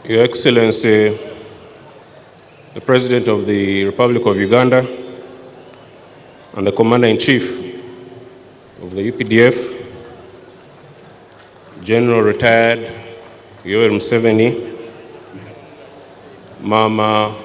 Your Excellency, the President of the Republic of Uganda and the Commander-in-Chief of the UPDF, General Retired Yoweri Museveni, Mama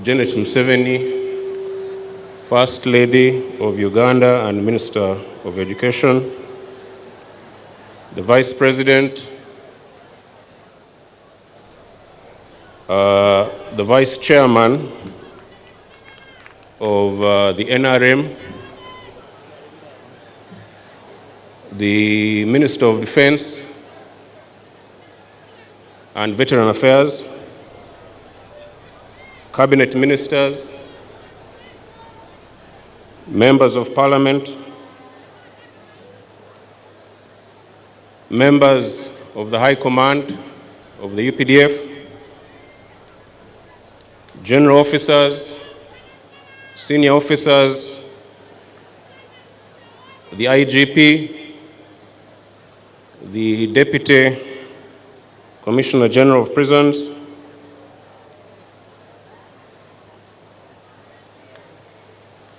Janet Museveni, First Lady of Uganda and Minister of Education, the Vice President, the Vice Chairman of the NRM, the Minister of Defense and Veteran Affairs, Cabinet Ministers, Members of Parliament, members of the High Command of the UPDF, general officers, senior officers, the IGP, the Deputy Commissioner General of Prisons,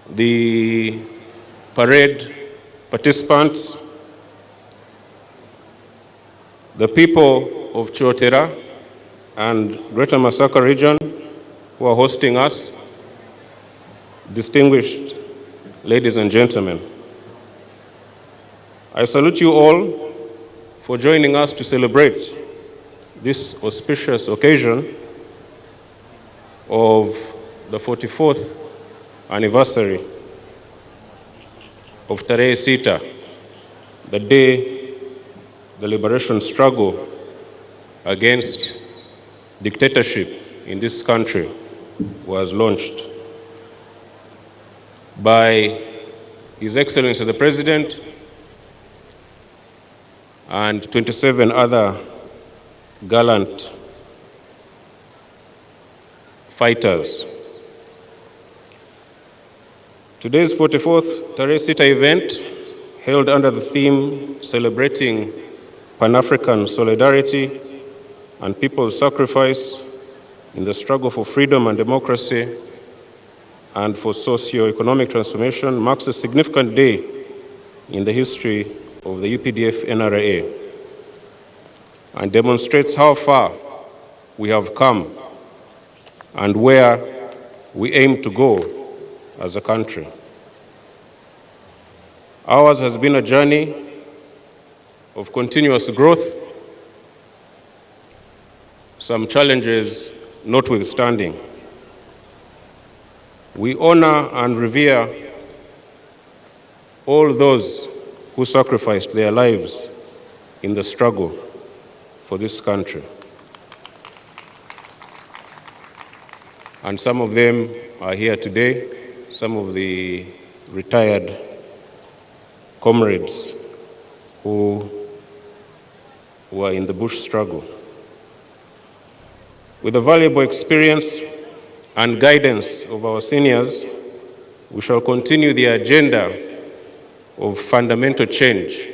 the parade participants, the people of Chotera and Greater Masaka region who are hosting us, distinguished ladies and gentlemen. I salute you all for joining us to celebrate this auspicious occasion of the 44th anniversary of Tarehe Sita, the day the liberation struggle against dictatorship in this country was launched by His Excellency the President and 27 other gallant fighters. Today's 44th Tarehe Sita event, held under the theme celebrating Pan-African solidarity and people's sacrifice in the struggle for freedom and democracy and for socio-economic transformation, marks a significant day in the history of the UPDF NRA and demonstrates how far we have come and where we aim to go as a country. Ours has been a journey of continuous growth, some challenges notwithstanding. We honor and revere all those who sacrificed their lives in the struggle for this country. And some of them are here today, some of the retired comrades who were in the bush struggle. With the valuable experience and guidance of our seniors, we shall continue the agenda of fundamental change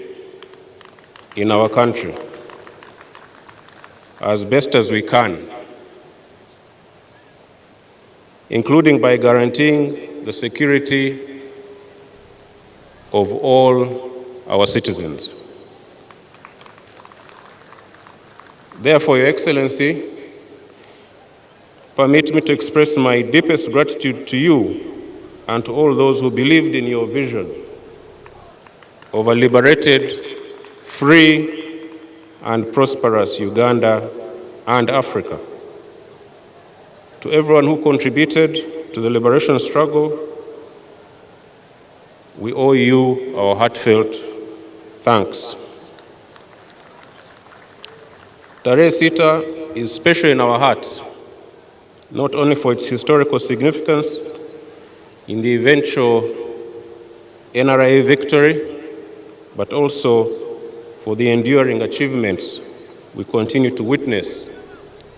in our country as best as we can, including by guaranteeing the security of all our citizens. Therefore, Your Excellency, permit me to express my deepest gratitude to you and to all those who believed in your vision of a liberated, free, and prosperous Uganda and Africa. To everyone who contributed to the liberation struggle, we owe you our heartfelt thanks. Tarehe Sita is special in our hearts, not only for its historical significance in the eventual NRA victory, but also for the enduring achievements we continue to witness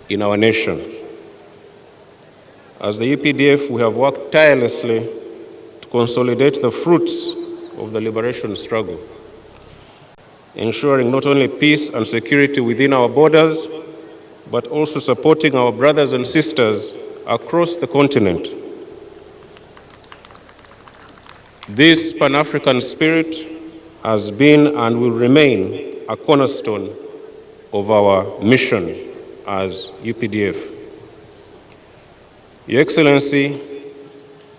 in our nation. As the UPDF, we have worked tirelessly to consolidate the fruits of the liberation struggle, ensuring not only peace and security within our borders, but also supporting our brothers and sisters across the continent. This Pan-African spirit has been and will remain a cornerstone of our mission as UPDF. Your Excellency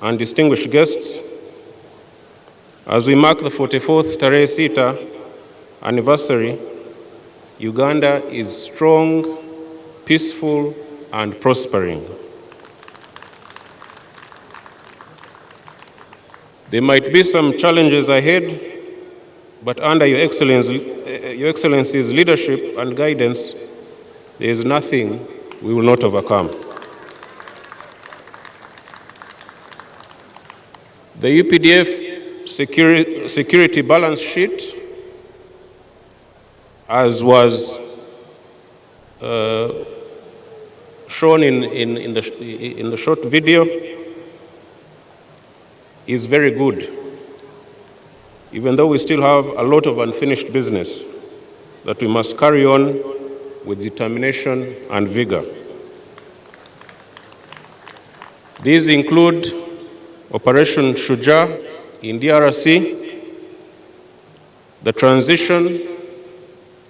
and distinguished guests, as we mark the 44th Tarehe Sita anniversary, Uganda is strong, peaceful, and prospering. There might be some challenges ahead, but under Your Excellency's leadership and guidance, there is nothing we will not overcome. The UPDF security balance sheet, as was shown in the short video, is very good, even though we still have a lot of unfinished business that we must carry on with determination and vigor. These include Operation Shujaa in DRC, the transition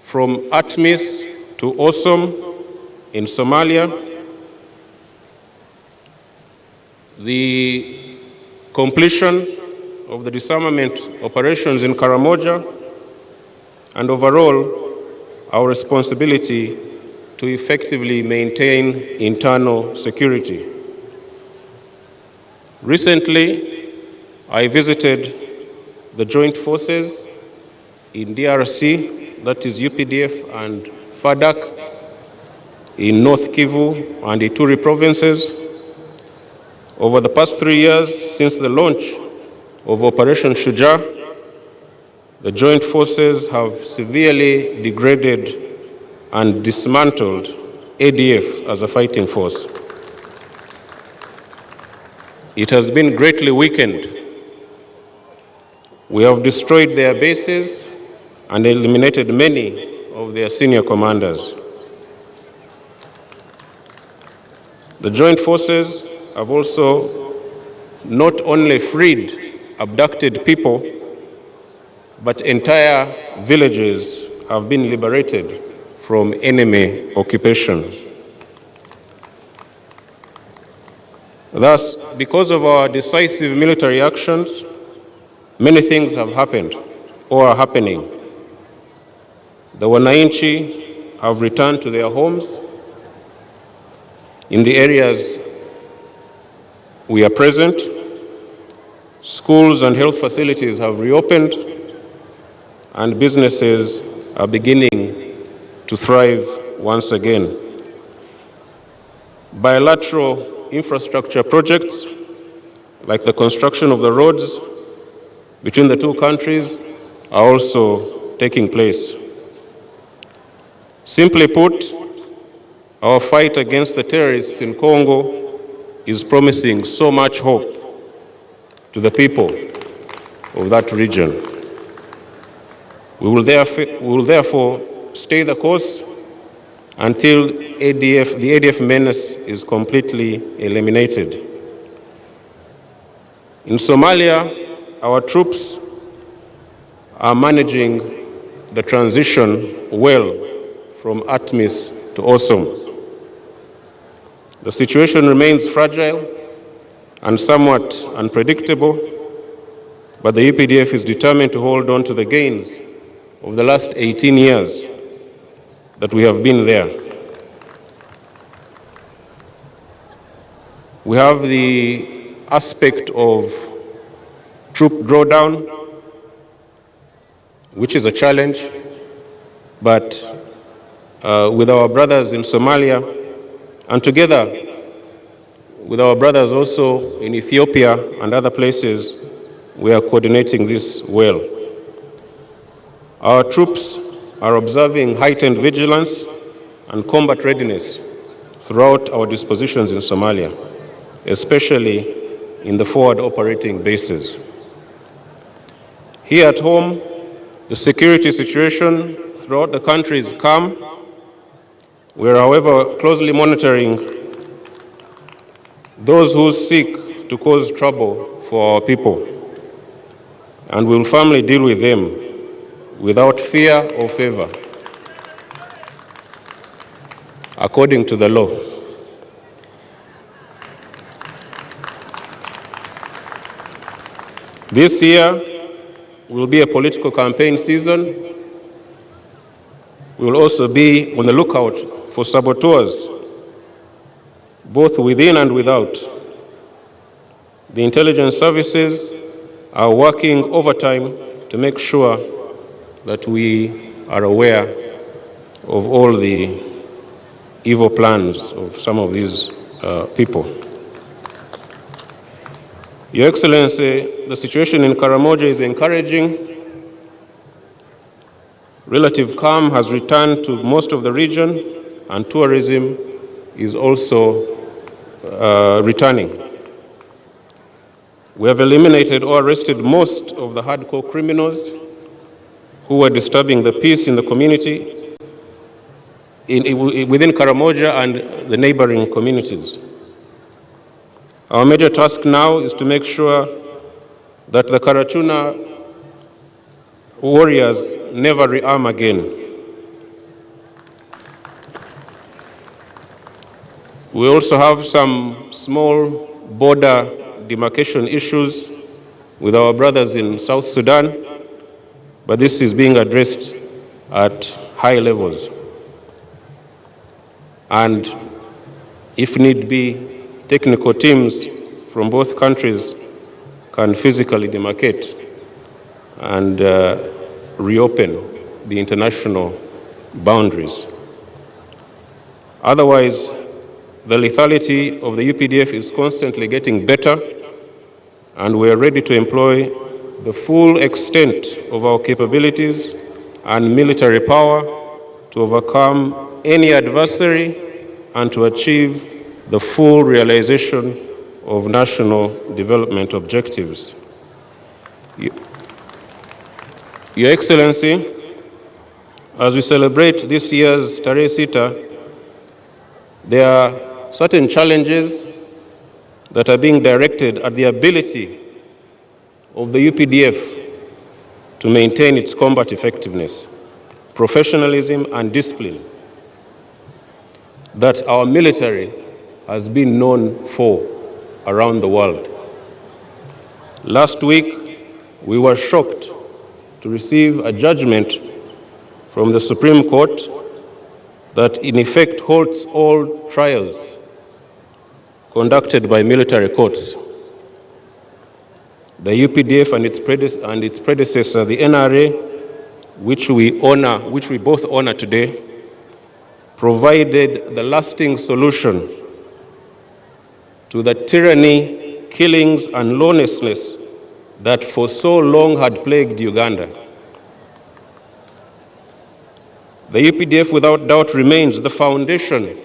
from ATMIS to Awesome in Somalia, the completion of the disarmament operations in Karamoja, and overall, our responsibility to effectively maintain internal security. Recently, I visited the joint forces in DRC, that is UPDF and FADAC, in North Kivu and Ituri provinces. Over the past 3 years since the launch of Operation Shujaa, the joint forces have severely degraded and dismantled ADF as a fighting force. It has been greatly weakened. We have destroyed their bases and eliminated many of their senior commanders. The joint forces have also not only freed abducted people, but entire villages have been liberated from enemy occupation. Thus, because of our decisive military actions, many things have happened or are happening. The Wananchi have returned to their homes in the areas we are present. Schools and health facilities have reopened, and businesses are beginning to thrive once again. Bilateral infrastructure projects, like the construction of the roads between the two countries, are also taking place. Simply put, our fight against the terrorists in Congo is promising so much hope to the people of that region. We will therefore stay the course until the ADF menace is completely eliminated. In Somalia, our troops are managing the transition well from ATMIS to Awesome. The situation remains fragile and somewhat unpredictable, but the UPDF is determined to hold on to the gains of the last 18 years that we have been there. We have the aspect of troop drawdown, which is a challenge, but with our brothers in Somalia, and together with our brothers also in Ethiopia and other places, we are coordinating this well. Our troops are observing heightened vigilance and combat readiness throughout our dispositions in Somalia, especially in the forward operating bases. Here at home, the security situation throughout the country is calm, We are, however, closely monitoring those who seek to cause trouble for our people, and will firmly deal with them without fear or favor, according to the law. This year will be a political campaign season. We will also be on the lookout for saboteurs, both within and without. The intelligence services are working overtime to make sure that we are aware of all the evil plans of some of these people. Your Excellency, the situation in Karamoja is encouraging. Relative calm has returned to most of the region, and tourism is also returning. We have eliminated or arrested most of the hardcore criminals who were disturbing the peace in the community within Karamoja and the neighboring communities. Our major task now is to make sure that the Karachuna warriors never rearm again. We also have some small border demarcation issues with our brothers in South Sudan, but this is being addressed at high levels. And if need be, technical teams from both countries can physically demarcate and reopen the international boundaries. Otherwise, the lethality of the UPDF is constantly getting better, and we are ready to employ the full extent of our capabilities and military power to overcome any adversary and to achieve the full realization of national development objectives. Your Excellency, as we celebrate this year's Tarehe Sita, there are certain challenges that are being directed at the ability of the UPDF to maintain its combat effectiveness, professionalism, and discipline that our military has been known for around the world. Last week, we were shocked to receive a judgment from the Supreme Court that in effect holds all trials conducted by military courts. The UPDF and its predecessor, the NRA, which we both honor today, provided the lasting solution to the tyranny, killings, and lawlessness that for so long had plagued Uganda. The UPDF, without doubt, remains the foundation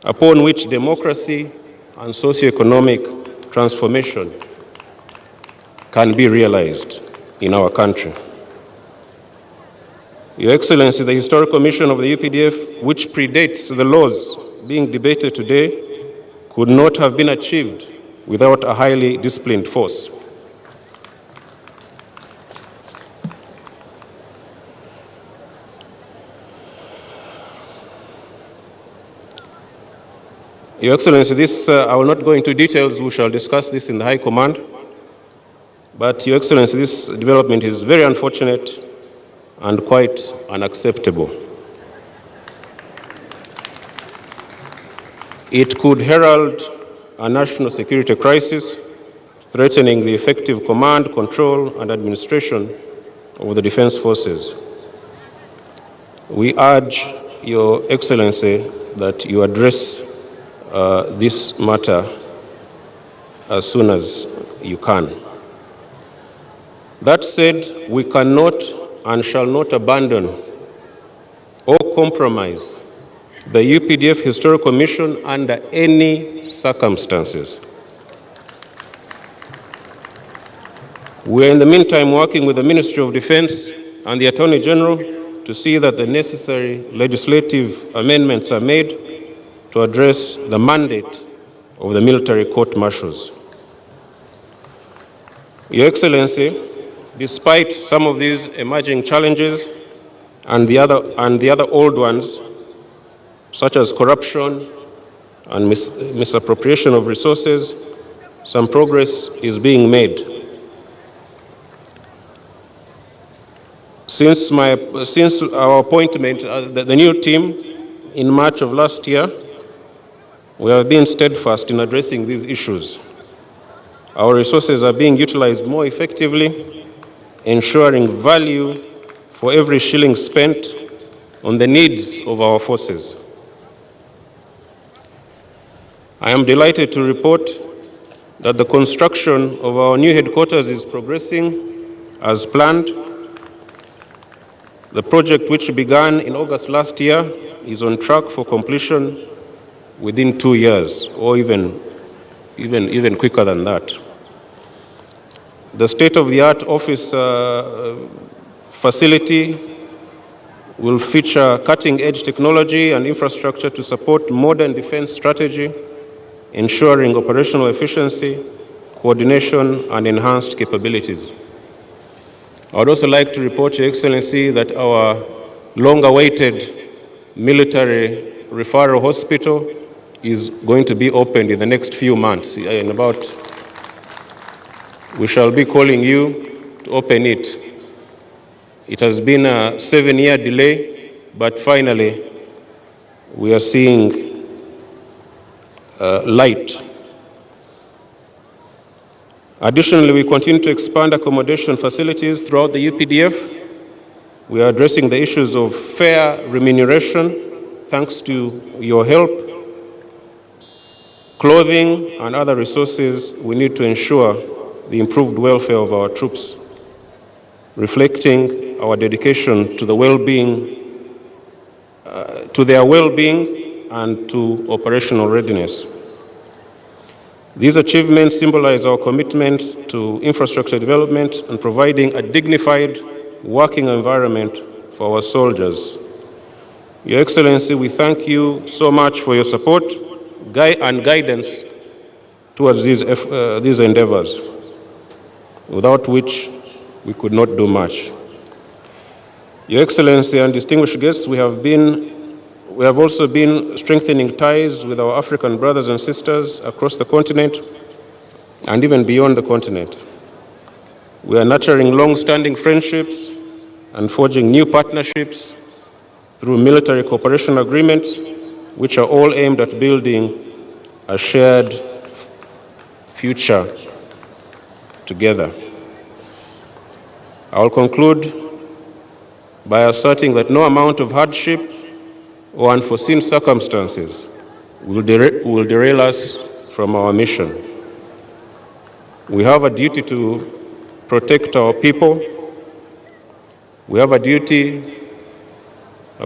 upon which democracy and socioeconomic transformation can be realized in our country. Your Excellency, the historical mission of the UPDF, which predates the laws being debated today, could not have been achieved without a highly disciplined force. Your Excellency, I will not go into details. We shall discuss this in the High Command. But, Your Excellency, this development is very unfortunate and quite unacceptable. It could herald a national security crisis, threatening the effective command, control, and administration of the defense forces. We urge Your Excellency that you address this matter as soon as you can. That said, we cannot and shall not abandon or compromise the UPDF Historical Mission under any circumstances. We are in the meantime working with the Ministry of Defense and the Attorney General to see that the necessary legislative amendments are made to address the mandate of the military court-martials. Your Excellency, despite some of these emerging challenges and the other old ones, such as corruption and misappropriation of resources, some progress is being made. Since our appointment, the new team in March of last year, we have been steadfast in addressing these issues. Our resources are being utilized more effectively, ensuring value for every shilling spent on the needs of our forces. I am delighted to report that the construction of our new headquarters is progressing as planned. The project, which began in August last year, is on track for completion within 2 years, or even quicker than that. The state-of-the-art office facility will feature cutting-edge technology and infrastructure to support modern defense strategy, ensuring operational efficiency, coordination, and enhanced capabilities. I would also like to report, Your Excellency, that our long-awaited military referral hospital is going to be opened in the next few months. We shall be calling you to open it. It has been a 7-year delay, but finally we are seeing light. Additionally, we continue to expand accommodation facilities throughout the UPDF. We are addressing the issues of fair remuneration, thanks to your help, clothing, and other resources we need to ensure the improved welfare of our troops, reflecting our dedication to their well-being and to operational readiness. These achievements symbolize our commitment to infrastructure development and providing a dignified working environment for our soldiers. Your Excellency, we thank you so much for your support and guidance towards these endeavors, without which we could not do much. Your Excellency and distinguished guests, we have also been strengthening ties with our African brothers and sisters across the continent and even beyond the continent. We are nurturing long-standing friendships and forging new partnerships through military cooperation agreements, which are all aimed at building a shared future together. I will conclude by asserting that no amount of hardship or unforeseen circumstances will derail us from our mission. We have a duty to protect our people. We have a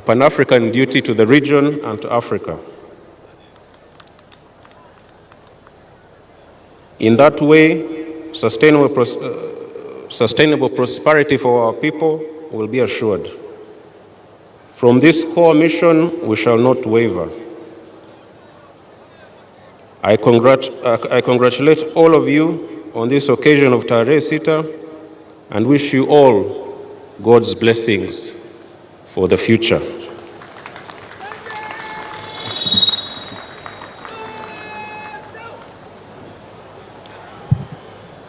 Pan-African duty to the region and to Africa. In that way, sustainable prosperity for our people will be assured. From this core mission, we shall not waver. I congratulate all of you on this occasion of Tarehe Sita and wish you all God's blessings for the future.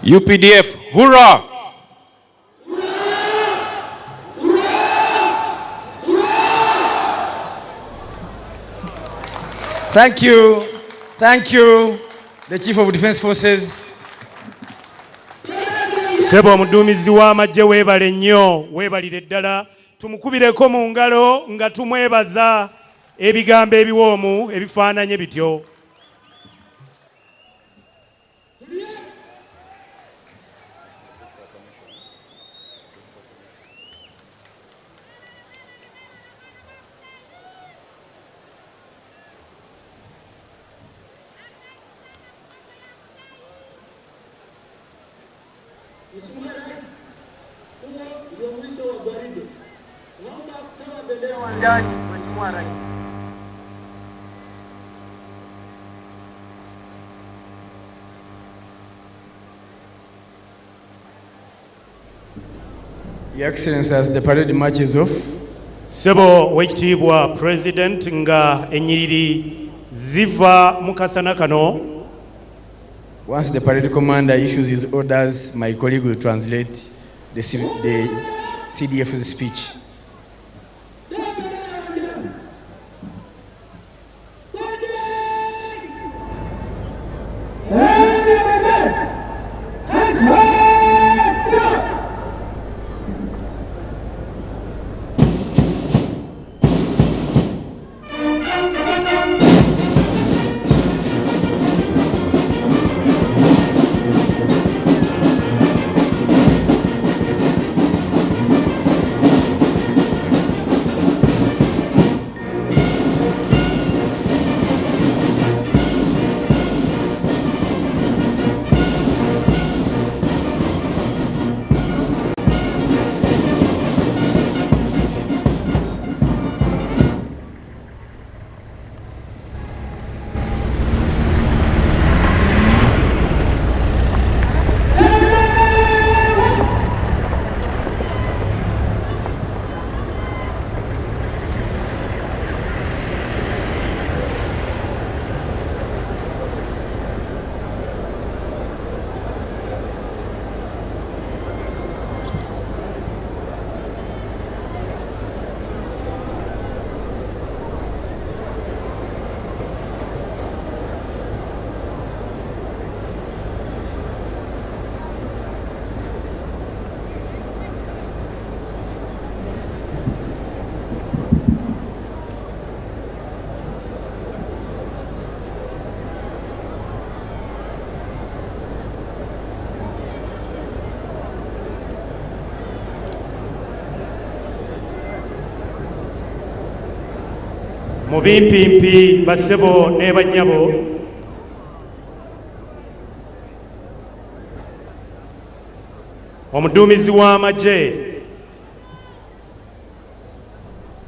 UPDF, hurrah! Thank you. Thank you, the Chief of Defense Forces. Sebo omuduumizi w'amagye weebale nnyo, weebalire ddala. Tumukubireko mu ngalo nga tumwebaza ebigambo ebiwoomu ebifaananye bityo. Usually, Your Excellency, as the parade marches off, Sebo wekitiibwa President nga enyiriri ziva mukasana kano. once the parade commander issues his orders, my colleague will translate the CDF's speech. Mubimpimpi basebo ne banyabo omuduumizi w'amagye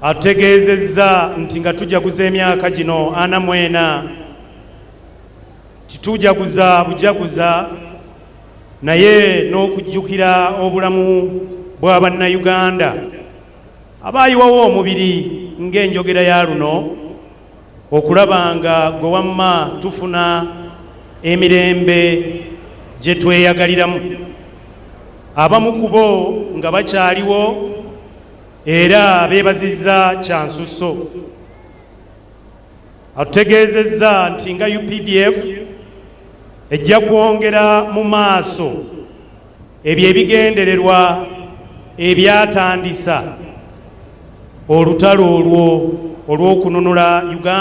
ategeezezza nti nga tujaguza emyaka gino 44 titujaguza bujaguza naye n'okujjukira obulamu bwa bannayuganda abaayiwawo omubiri ng'enjogera ya luno okulaba nga gwe wamma tufuna emirembe gye tweyagaliramu abamu ku bo nga bakyaliwo era beebazizza kyansusso atutegeezezza nti nga UPDF ejja kwongera mu maaso ebyo ebigendererwa ebyatandisa olutalo olwo olw'okununula Uganda